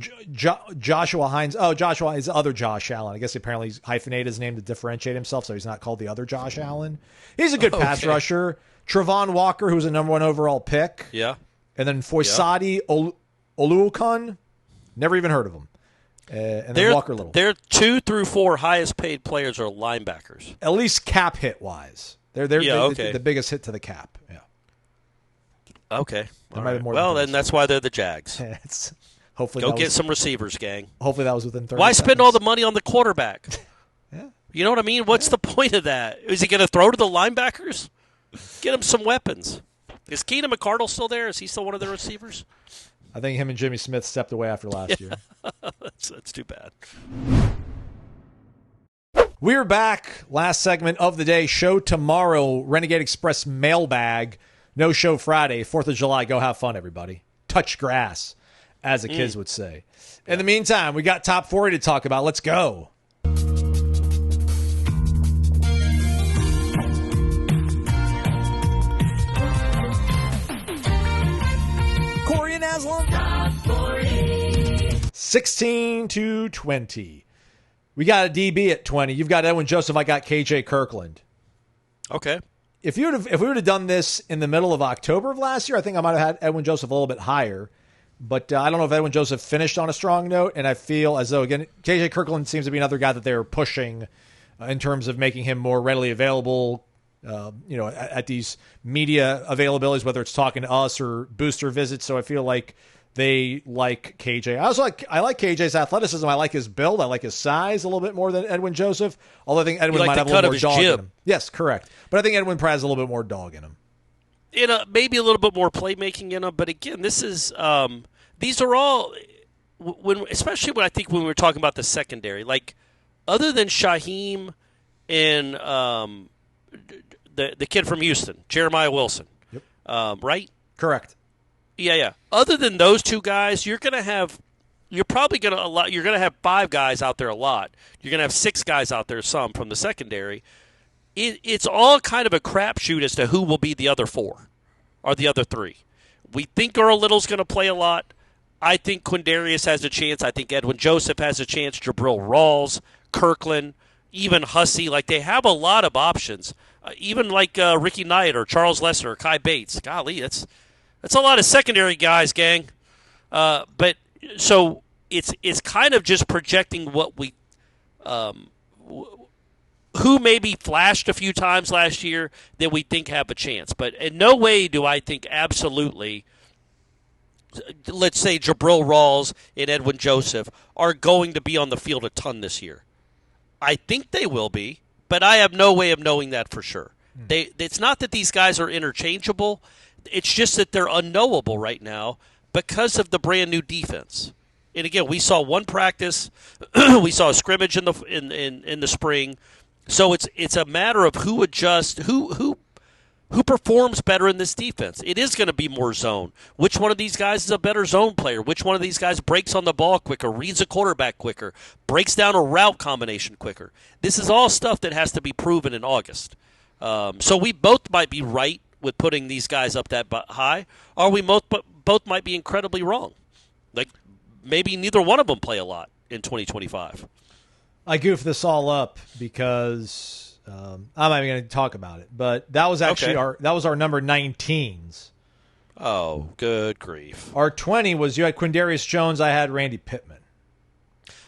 Joshua Hines. Oh, Joshua is the other Josh Allen. I guess apparently he's hyphenated his name to differentiate himself, so he's not called the other Josh Allen. He's a good pass rusher. Trevon Walker, who's a number 1 overall pick. Yeah. And then Foysadi Oluokun, never even heard of him. And then Walker Little. Their 2 through 4 highest paid players are linebackers. At least cap hit wise. They're the biggest hit to the cap. Yeah. Okay. Well, then that's why they're the Jags. Hopefully go get some receivers, gang. Hopefully that was within 30 Why seconds. spend all the money on the quarterback? Yeah. You know what I mean? What's the point of that? Is he going to throw to the linebackers? Get him some weapons. Is Keenan McCardle still there? Is he still one of the receivers? I think him and Jimmy Smith stepped away after last year. That's too bad. We're back. Last segment of the day. Show tomorrow. Renegade Express mailbag. No show Friday. 4th of July. Go have fun, everybody. Touch grass, as the kids would say. In the meantime, we got top 40 to talk about. Let's go. Corey and Aslan. Top 40. 16 to 20. We got a DB at 20. You've got Edwin Joseph. I got KJ Kirkland. Okay. If we would have done this in the middle of October of last year, I think I might have had Edwin Joseph a little bit higher. But I don't know if Edwin Joseph finished on a strong note, and I feel as though, again, KJ Kirkland seems to be another guy that they're pushing in terms of making him more readily available, at these media availabilities, whether it's talking to us or booster visits. So I feel like they like KJ. I like KJ's athleticism. I like his build. I like his size a little bit more than Edwin Joseph. Although I think Edwin might have a little more dog in him. Yes, correct. But I think Edwin probably has a little bit more dog in him. Maybe a little bit more playmaking in him. But again, this is these are all especially when we were talking about the secondary. Like other than Shaheem and the kid from Houston, Jeremiah Wilson, yep. Right? Correct. Yeah. Other than those 2 guys, you're going to have 5 guys out there a lot. You're going to have 6 guys out there, some from the secondary. It's all kind of a crapshoot as to who will be the other 4 or the other 3. We think Earl Little's going to play a lot. I think Quindarius has a chance. I think Edwin Joseph has a chance. Jabril Rawls, Kirkland, even Hussey. Like, they have a lot of options. Even like Ricky Knight or Charles Lesser or Kai Bates. Golly, that's a lot of secondary guys, gang. But so it's kind of just projecting what we who maybe flashed a few times last year that we think have a chance. But in no way do I think absolutely, let's say Jabril Rawls and Edwin Joseph are going to be on the field a ton this year. I think they will be, but I have no way of knowing that for sure. It's not that these guys are interchangeable. It's just that they're unknowable right now because of the brand new defense. And again, we saw one practice, we saw a scrimmage in the spring. So it's a matter of who adjusts, who performs better in this defense. It is going to be more zone. Which one of these guys is a better zone player? Which one of these guys breaks on the ball quicker, reads a quarterback quicker, breaks down a route combination quicker? This is all stuff that has to be proven in August. So we both might be right with putting these guys up that high, or we both might be incredibly wrong. Like, maybe neither one of them play a lot in 2025. I goofed this all up because I'm not even going to talk about it. But that was actually our number 19s. Oh, good grief! Our 20 was you had Quindarius Jones. I had Randy Pittman.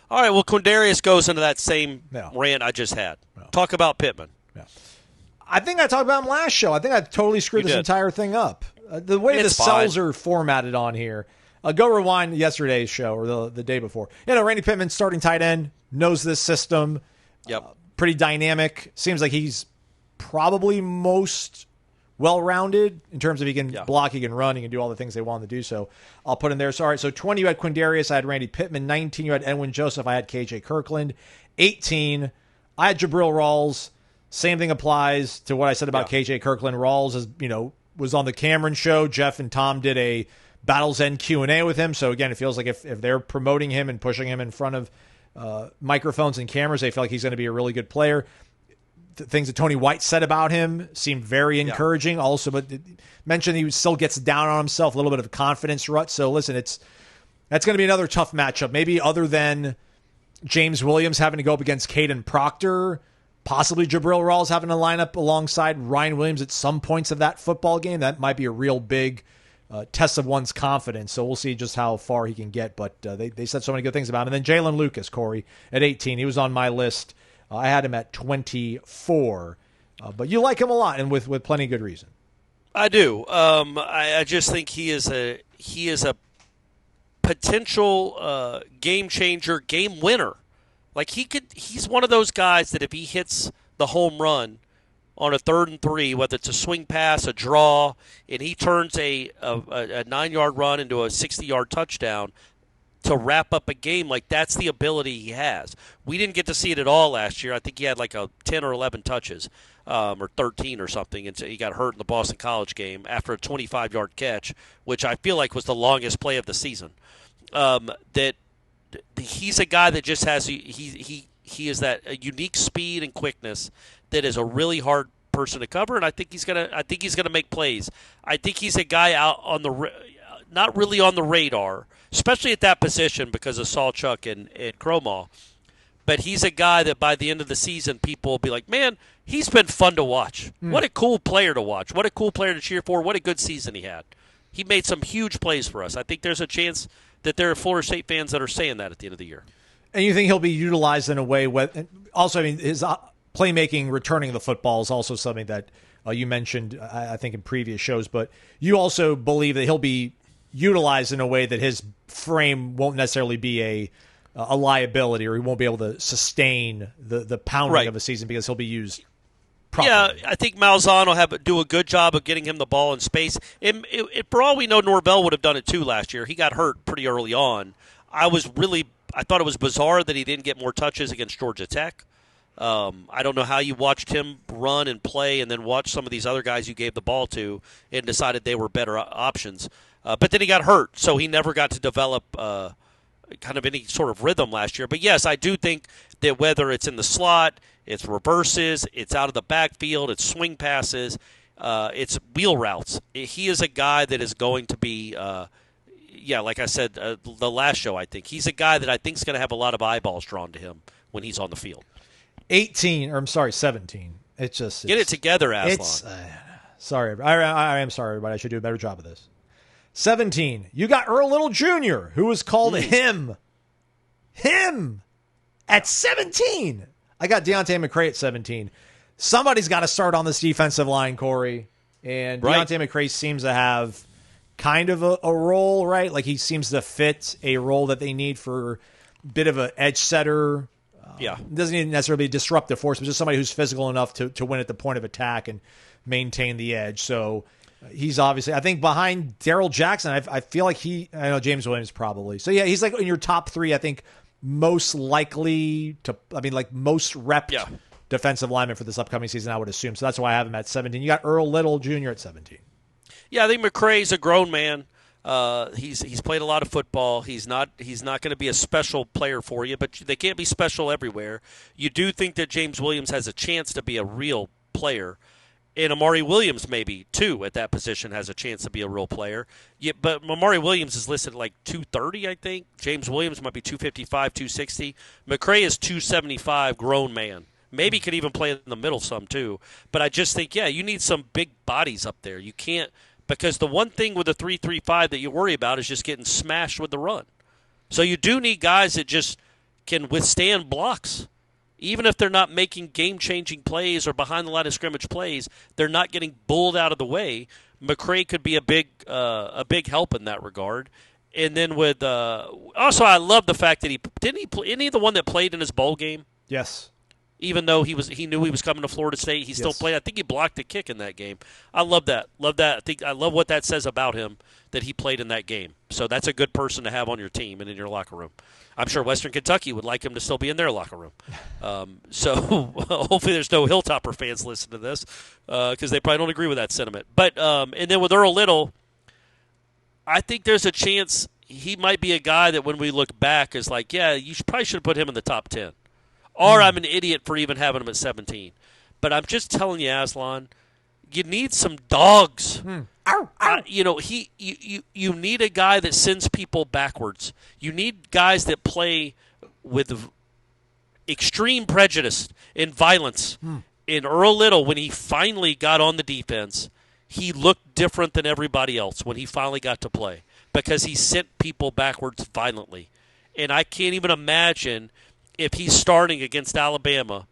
All right. Well, Quindarius goes into that same rant I just had. No. Talk about Pittman. Yeah. I think I talked about him last show. I think I totally screwed this entire thing up. The way the cells are formatted on here. Go rewind yesterday's show or the day before. Randy Pittman, starting tight end, knows this system. Yep. Pretty dynamic. Seems like he's probably most well-rounded in terms of he can block, he can run, he can do all the things they want him to do. So I'll put him there. So, all right, so 20 you had Quindarius, I had Randy Pittman. 19 you had Edwin Joseph, I had KJ Kirkland. 18 I had Jabril Rawls. Same thing applies to what I said about KJ Kirkland. Rawls is, was on the Cameron show. Jeff and Tom did a Battle's End Q&A with him. So, again, it feels like if they're promoting him and pushing him in front of microphones and cameras, they feel like he's going to be a really good player. The things that Tony White said about him seemed very encouraging. Also, but mentioned he still gets down on himself, a little bit of a confidence rut. So, listen, that's going to be another tough matchup. Maybe other than James Williams having to go up against Caden Proctor, possibly Jabril Rawls having to line up alongside Ryan Williams at some points of that football game. That might be a real big test of one's confidence. So we'll see just how far he can get. But they said so many good things about him. And then Jalen Lucas, Corey, at 18. He was on my list. I had him at 24. But you like him a lot, and with plenty of good reason. I do. I just think he is a potential game changer, game winner. Like he's one of those guys that if he hits the home run on a 3rd and 3, whether it's a swing pass, a draw, and he turns a 9-yard run into a 60-yard touchdown to wrap up a game, like that's the ability he has. We didn't get to see it at all last year. I think he had like a 10 or 11 touches, or 13 or something, and so he got hurt in the Boston College game after a 25-yard catch, which I feel like was the longest play of the season. That he's a guy that just has he is that unique speed and quickness that is a really hard person to cover, and I think he's gonna make plays. I think he's a guy out on the not really on the radar, especially at that position because of Sawchuk and Cromaw. But he's a guy that by the end of the season, people will be like, man, he's been fun to watch. What a cool player to watch. What a cool player to cheer for. What a good season he had. He made some huge plays for us. I think there's a chance that there are Florida State fans that are saying that at the end of the year. And you think he'll be utilized in a way also, I mean, his playmaking, returning the football is also something that you mentioned, I think, in previous shows. But you also believe that he'll be utilized in a way that his frame won't necessarily be a liability, or he won't be able to sustain the pounding of a season because he'll be used properly. Yeah, I think Malzahn will do a good job of getting him the ball in space. For all we know, Norvell would have done it too last year. He got hurt pretty early on. I thought it was bizarre that he didn't get more touches against Georgia Tech. I don't know how you watched him run and play and then watch some of these other guys you gave the ball to and decided they were better options. But then he got hurt, so he never got to develop kind of any sort of rhythm last year. But, yes, I do think that whether it's in the slot, it's reverses, it's out of the backfield, it's swing passes, it's wheel routes. He is a guy that is going to be like I said, the last show, I think. He's a guy that I think is going to have a lot of eyeballs drawn to him when he's on the field. 18, or I'm sorry, 17. It's just Get it together, Aslan. Sorry, I am sorry, everybody. I should do a better job of this. 17. You got Earl Little Jr., who was called him at 17. I got Deontay McCray at 17. Somebody's got to start on this defensive line, Corey. And Deontay McCray seems to have kind of a role, right? Like he seems to fit a role that they need for a bit of an edge setter. Doesn't even necessarily be a disruptive force, but just somebody who's physical enough to win at the point of attack and maintain the edge. So he's obviously, I think, behind Darrell Jackson. I feel like I know James Williams probably. So yeah, he's like in your top three, I think, most likely to, most repped defensive lineman for this upcoming season, I would assume. So that's why I have him at 17. You got Earl Little Jr. at 17. Yeah, I think McCray's a grown man. He's played a lot of football. He's not going to be a special player for you, but they can't be special everywhere. You do think that James Williams has a chance to be a real player, and Amari Williams maybe too at that position has a chance to be a real player. But Amari Williams is listed at like 230, I think. James Williams might be 255, 260. McCray is 275, grown man. Maybe could even play in the middle some too. But I just think, you need some big bodies up there. You can't. Because the one thing with the 3-3-5 that you worry about is just getting smashed with the run. So you do need guys that just can withstand blocks. Even if they're not making game-changing plays or behind the line of scrimmage plays, they're not getting bulled out of the way. McCray could be a big help in that regard. And then with also I love the fact that isn't he the one that played in his bowl game? Yes. Even though he knew he was coming to Florida State, he still played. I think he blocked a kick in that game. I love that. I love what that says about him, that he played in that game. So that's a good person to have on your team and in your locker room. I'm sure Western Kentucky would like him to still be in their locker room. So hopefully there's no Hilltopper fans listening to this because they probably don't agree with that sentiment. But and then with Earl Little, I think there's a chance he might be a guy that when we look back is like, you probably should have put him in the top 10. Or I'm an idiot for even having him at 17. But I'm just telling you, Aslan, you need some dogs. You need a guy that sends people backwards. You need guys that play with extreme prejudice and violence. And Earl Little, when he finally got on the defense, he looked different than everybody else when he finally got to play because he sent people backwards violently. And I can't even imagine if he's starting against Alabama,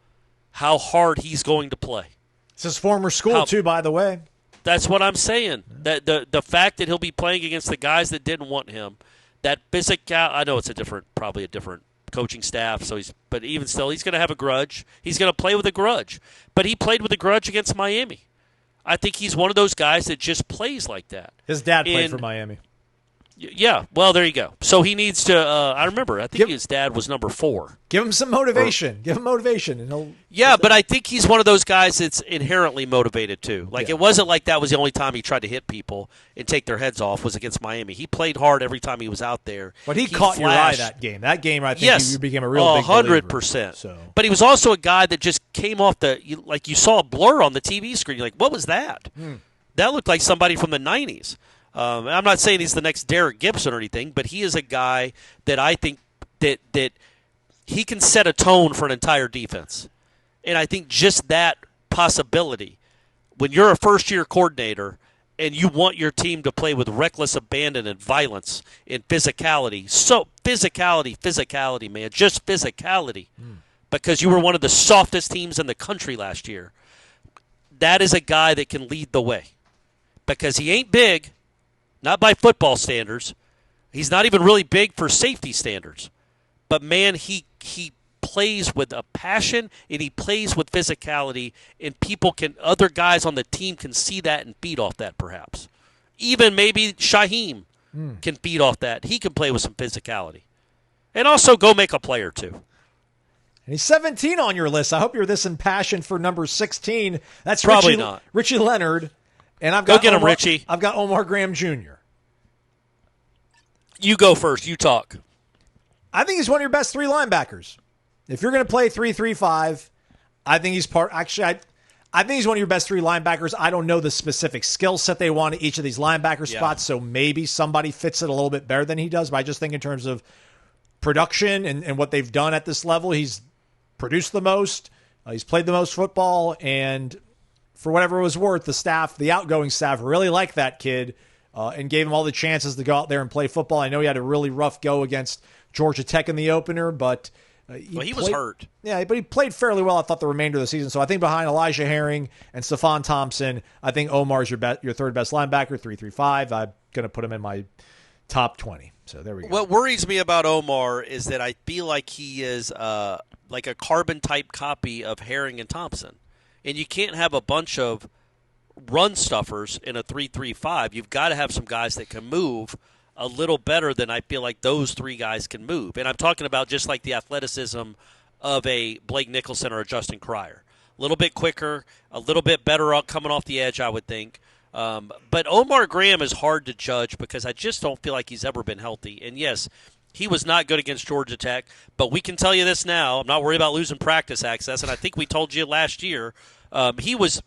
how hard he's going to play. It's his former school, too, by the way. That's what I'm saying. That the fact that he'll be playing against the guys that didn't want him, that physical. I know it's probably a different coaching staff. But even still, he's going to have a grudge. He's going to play with a grudge. But he played with a grudge against Miami. I think he's one of those guys that just plays like that. His dad played for Miami. Yeah, well, there you go. So he needs to I remember, I think his dad was number 4. Give him some motivation. Give him motivation. And but I think he's one of those guys that's inherently motivated, too. It wasn't like that was the only time he tried to hit people and take their heads off was against Miami. He played hard every time he was out there. But he caught your eye that game. That game, I think, you became a real big 100%. So. But he was also a guy that just came off you saw a blur on the TV screen. You're like, what was that? That looked like somebody from the 90s. I'm not saying he's the next Derek Gibson or anything, but he is a guy that I think that he can set a tone for an entire defense. And I think just that possibility, when you're a first-year coordinator and you want your team to play with reckless abandon and violence and physicality, physicality, man, just physicality, because you were one of the softest teams in the country last year, that is a guy that can lead the way. Because he ain't big. Not by football standards. He's not even really big for safety standards. But, man, he plays with a passion and he plays with physicality, and other guys on the team can see that and feed off that perhaps. Even maybe Shaheem can feed off that. He can play with some physicality. And also go make a play or two. And he's 17 on your list. I hope you're this impassioned for number 16. That's probably not. Richie Leonard. And I've got go get him, Richie. I've got Omar Graham Jr. You go first. You talk. I think he's one of your best 3 linebackers. If you're going to play 3-3-5, I think he's part. Actually, I think he's one of your best 3 linebackers. I don't know the specific skill set they want at each of these linebacker spots, so maybe somebody fits it a little bit better than he does. But I just think in terms of production and what they've done at this level, he's produced the most. He's played the most football, and for whatever it was worth, the outgoing staff really liked that kid and gave him all the chances to go out there and play football. I know he had a really rough go against Georgia Tech in the opener, but he was hurt. Yeah, but he played fairly well, I thought, the remainder of the season. So I think behind Elijah Herring and Stephon Thompson, I think Omar's your third best linebacker, 3.35. I'm going to put him in my top 20. So there we go. What worries me about Omar is that I feel like he is like a carbon-type copy of Herring and Thompson. And you can't have a bunch of run stuffers in a 3.35. You've got to have some guys that can move a little better than I feel like those three guys can move. And I'm talking about just like the athleticism of a Blake Nicholson or a Justin Cryer. A little bit quicker, a little bit better coming off the edge, I would think. But Omar Graham is hard to judge because I just don't feel like he's ever been healthy. And, yes, he was not good against Georgia Tech, but we can tell you this now. I'm not worried about losing practice access, and I think we told you last year he was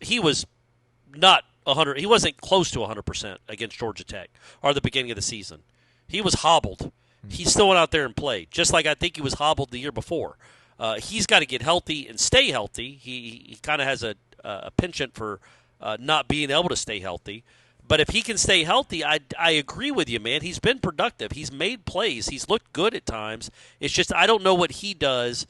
not 100. He wasn't close to 100% against Georgia Tech or the beginning of the season. He was hobbled. He still went out there and played, just like I think he was hobbled the year before. He's got to get healthy and stay healthy. He kind of has a penchant for not being able to stay healthy. But if he can stay healthy, I agree with you, man. He's been productive. He's made plays. He's looked good at times. It's just I don't know what he does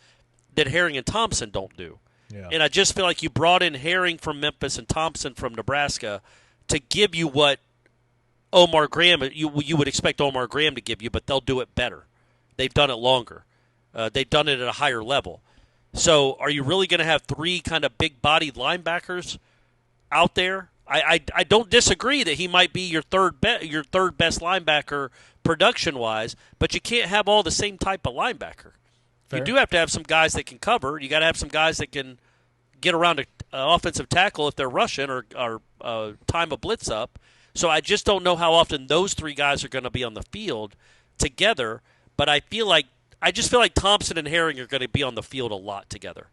that Herring and Thompson don't do. Yeah. And I just feel like you brought in Herring from Memphis and Thompson from Nebraska to give you what Omar Graham you would expect Omar Graham to give you, but they'll do it better. They've done it longer. They've done it at a higher level. So are you really going to have three kind of big-bodied linebackers out there? I don't disagree that he might be your third best linebacker production-wise, but you can't have all the same type of linebacker. Fair. You do have to have some guys that can cover. You got to have some guys that can get around an offensive tackle if they're rushing or time a blitz up. So I just don't know how often those three guys are going to be on the field together. But I just feel like Thompson and Herring are going to be on the field a lot together.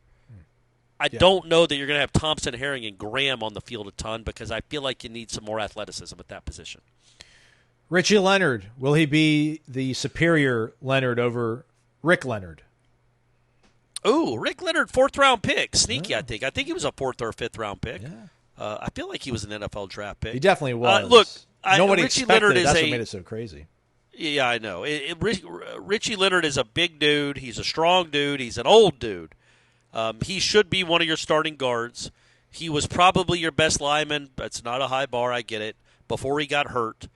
I don't know that you're going to have Thompson, Herring, and Graham on the field a ton because I feel like you need some more athleticism at that position. Richie Leonard, will he be the superior Leonard over Rick Leonard? Ooh, Rick Leonard, 4th-round pick. Sneaky, I think. I think he was a 4th or 5th-round pick. Yeah. I feel like he was an NFL draft pick. He definitely was. Look, nobody Richie expected Leonard it. is That's what made it so crazy. Yeah, I know. Richie Leonard is a big dude. He's a strong dude. He's an old dude. He should be one of your starting guards. He was probably your best lineman. That's not a high bar. I get it. Before he got hurt.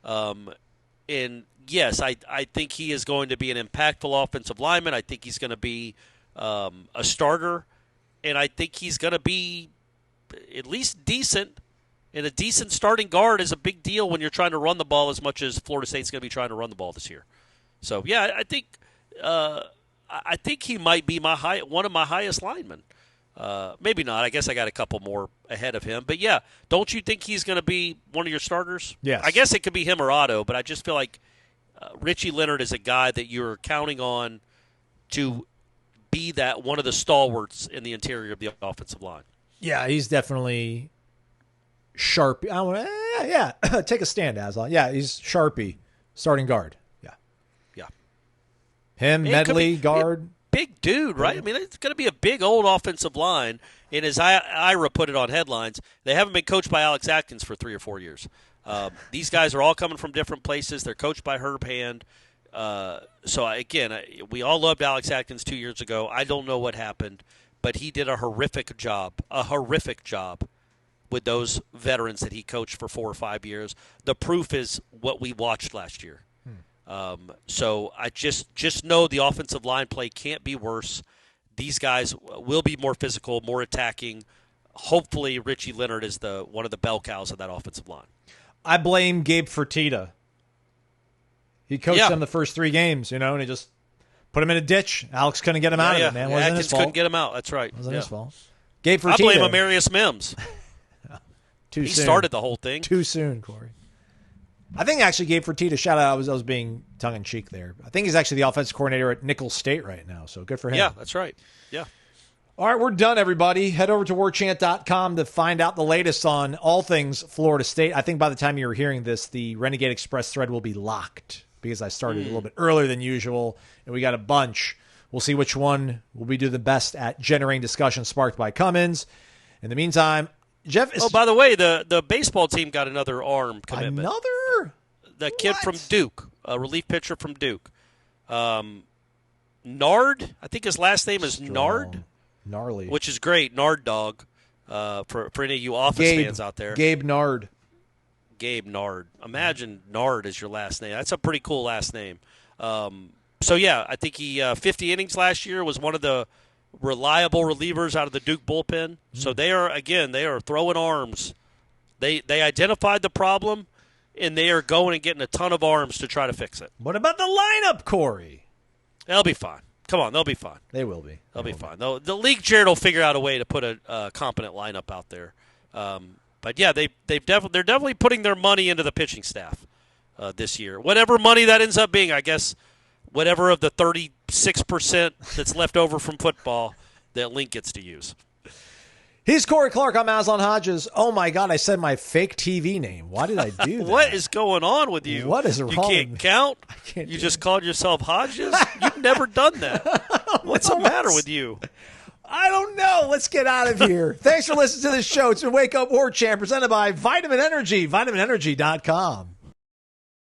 And, yes, I think he is going to be an impactful offensive lineman. I think he's going to be a starter. And I think he's going to be at least decent. And a decent starting guard is a big deal when you're trying to run the ball as much as Florida State's going to be trying to run the ball this year. So, yeah, I think he might be one of my highest linemen. Maybe not. I guess I got a couple more ahead of him. But, yeah, don't you think he's going to be one of your starters? Yes. I guess it could be him or Otto, but I just feel like Richie Leonard is a guy that you're counting on to be that one of the stalwarts in the interior of the offensive line. Yeah, he's definitely sharp. Yeah, take a stand, Aslan. Yeah, he's Sharpie, starting guard. Yeah. Him, Medley, guard. Big dude, right? I mean, it's going to be a big old offensive line. And as Ira put it on headlines, they haven't been coached by Alex Atkins for 3 or 4 years. These guys are all coming from different places. They're coached by Herb Hand. So, again, we all loved Alex Atkins 2 years ago. I don't know what happened, but he did a horrific job with those veterans that he coached for 4 or 5 years. The proof is what we watched last year. So I just know the offensive line play can't be worse. These guys will be more physical, more attacking. Hopefully Richie Leonard is one of the bell cows of that offensive line. I blame Gabe Fertitta. He coached them the first 3 games, and he just put him in a ditch. Alex couldn't get him out of it, man. Wasn't his fault. Couldn't get him out. That's right. Wasn't his fault. Gabe Fertitta. I blame Amarius Mims. He started the whole thing. Too soon, Corey. I think actually Gabe Fertitta, shout out, I was being tongue-in-cheek there. I think he's actually the offensive coordinator at Nicholls State right now, so good for him. Yeah, that's right. Yeah. All right, we're done, everybody. Head over to warchant.com to find out the latest on all things Florida State. I think by the time you're hearing this, the Renegade Express thread will be locked because I started a little bit earlier than usual, and we got a bunch We'll see which one will be do the best at generating discussion sparked by Cummins. In the meantime, Jeff is... Oh, by the way, the baseball team got another arm commitment. Another? The kid from Duke, a relief pitcher from Duke. Nard, I think his last name is Nard. Gnarly. Which is great, Nard Dog, for any of you Office fans out there. Gabe Nard. Gabe Nard. Imagine Nard is your last name. That's a pretty cool last name. So, yeah, I think he 50 innings last year, was one of the reliable relievers out of the Duke bullpen. So they are throwing arms. They identified the problem, and they are going and getting a ton of arms to try to fix it. What about the lineup, Corey? They'll be fine. Come on, they'll be fine. They will be. They'll be fine. The league chair will figure out a way to put a competent lineup out there. But yeah, they're definitely putting their money into the pitching staff this year. Whatever money that ends up being, I guess, whatever of the 36% that's left over from football that Link gets to use. He's Corey Clark. I'm Aslan Hodges. Oh, my God, I said my fake TV name. Why did I do that? What is going on with you? What is wrong? You can't count? I can't. You just called yourself Hodges? You've never done that. What's the matter with you? I don't know. Let's get out of here. Thanks for listening to this show. It's been Wake Up Warchant presented by Vitamin Energy, vitaminenergy.com.